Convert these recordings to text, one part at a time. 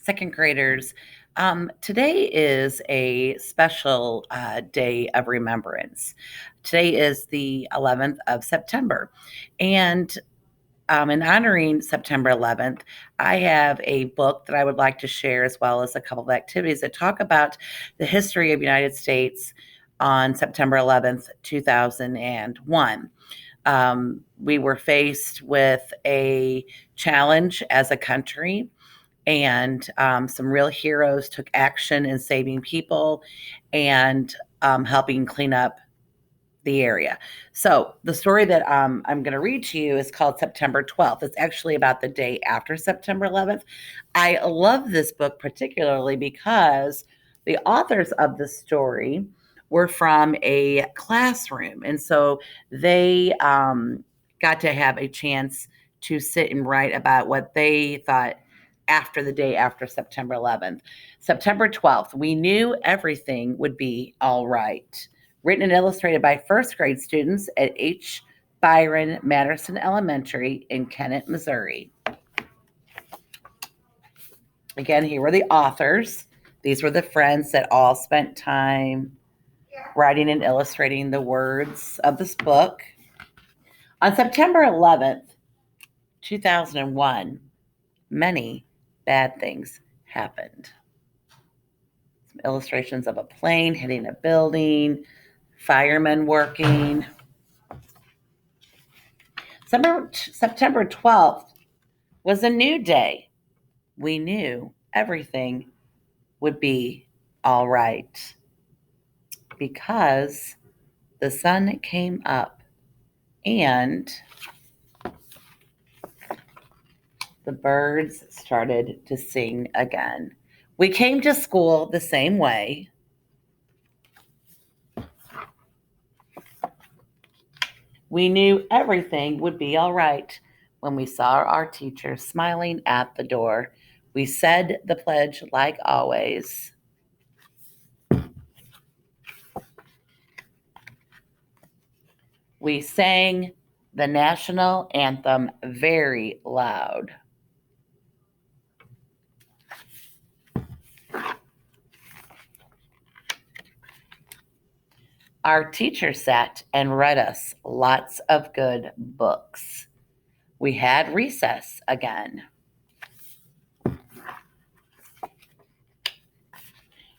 second graders. Today is a special day of remembrance. Today is the 11th of September. And in honoring September 11th, I have a book that I would like to share, as well as a couple of activities that talk about the history of the United States on September 11th, 2001. We were faced with a challenge as a country, and some real heroes took action in saving people and helping clean up the area. So the story that I'm going to read to you is called September 12th. It's actually about the day after September 11th. I love this book particularly because the authors of the story were from a classroom. And so they got to have a chance to sit and write about what they thought after the day after September 11th. September 12th, we knew everything would be all right. Written and illustrated by first grade students at H. Byron Matterson Elementary in Kennett, Missouri. Again, here were the authors. These were the friends that all spent time writing and illustrating the words of this book. On September 11th, 2001, many bad things happened. Some illustrations of a plane hitting a building, firemen working. September 12th was a new day. We knew everything would be all right because the sun came up and the birds started to sing again. We came to school the same way. We knew everything would be all right when we saw our teacher smiling at the door. We said the pledge like always. We sang the national anthem very loud. Our teacher sat and read us lots of good books. We had recess again.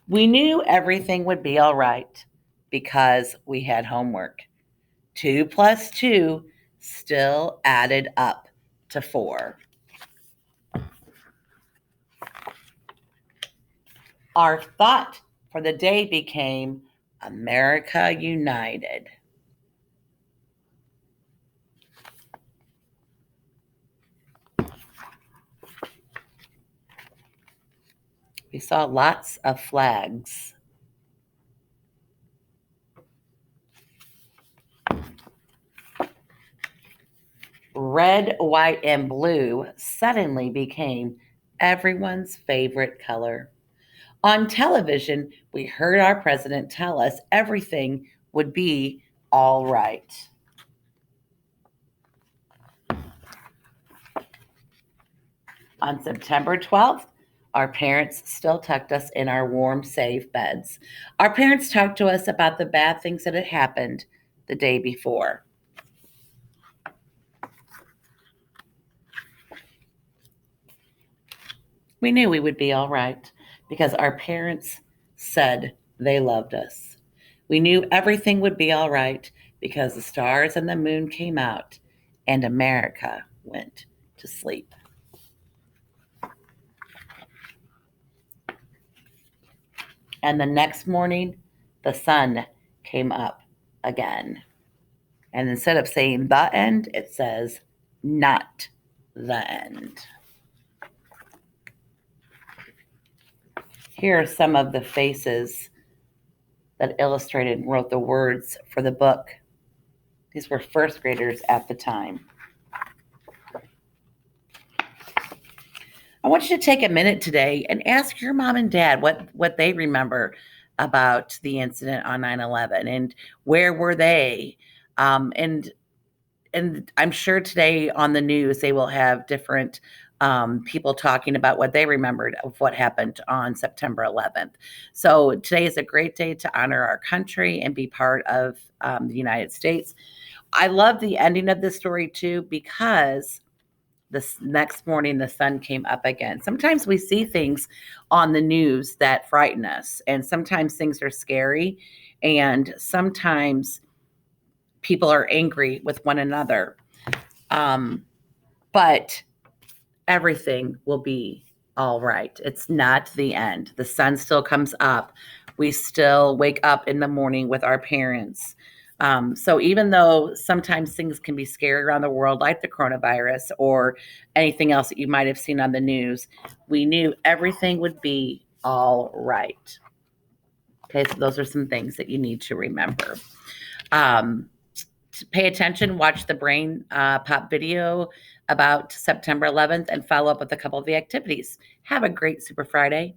We knew everything would be all right because we had homework. 2 plus 2 still added up to 4. Our thought for the day became America United. We saw lots of flags. Red, white, and blue suddenly became everyone's favorite color. On television, we heard our president tell us everything would be all right. On September 12th, our parents still tucked us in our warm, safe beds. Our parents talked to us about the bad things that had happened the day before. We knew we would be all right because our parents said they loved us. We knew everything would be all right because the stars and the moon came out and America went to sleep. And the next morning, the sun came up again. And instead of saying the end, it says not the end. Here are some of the faces that illustrated and wrote the words for the book. These were first graders at the time. I want you to take a minute today and ask your mom and dad what they remember about the incident on 9/11 and where were they. And I'm sure today on the news they will have different people talking about what they remembered of what happened on September 11th. So today is a great day to honor our country and be part of the United States. I love the ending of this story too, because this next morning the sun came up again. Sometimes we see things on the news that frighten us, and sometimes things are scary, and sometimes people are angry with one another. But everything will be all right. It's not the end. The sun still comes up. We still wake up in the morning with our parents. So even though sometimes things can be scary around the world, like the coronavirus or anything else that you might have seen on the news, we knew everything would be all right. Okay, so those are some things that you need to remember. To pay attention, watch the Brain Pop video about September 11th and follow up with a couple of the activities. Have a great Super Friday.